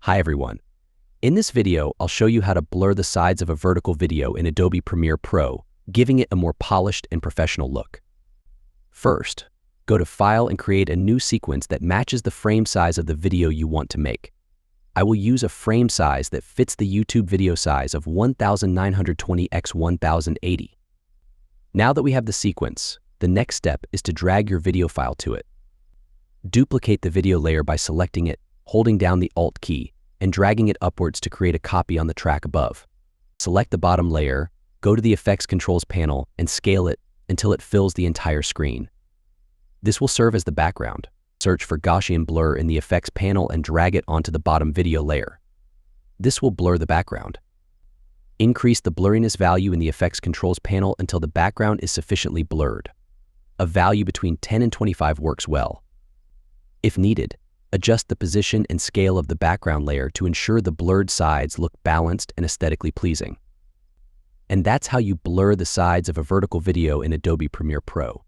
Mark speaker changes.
Speaker 1: Hi everyone. In this video, I'll show you how to blur the sides of a vertical video in Adobe Premiere Pro, giving it a more polished and professional look. First, go to File and create a new sequence that matches the frame size of the video you want to make. I will use a frame size that fits the YouTube video size of 1920 x 1080. Now that we have the sequence, the next step is to drag your video file to it. Duplicate the video layer by selecting it, holding down the Alt key, and dragging it upwards to create a copy on the track above. Select the bottom layer, go to the Effects Controls panel, and scale it until it fills the entire screen. This will serve as the background. Search for Gaussian blur in the Effects panel and drag it onto the bottom video layer. This will blur the background. Increase the blurriness value in the Effects Controls panel until the background is sufficiently blurred. A value between 10 and 25 works well. If needed, adjust the position and scale of the background layer to ensure the blurred sides look balanced and aesthetically pleasing. And that's how you blur the sides of a vertical video in Adobe Premiere Pro.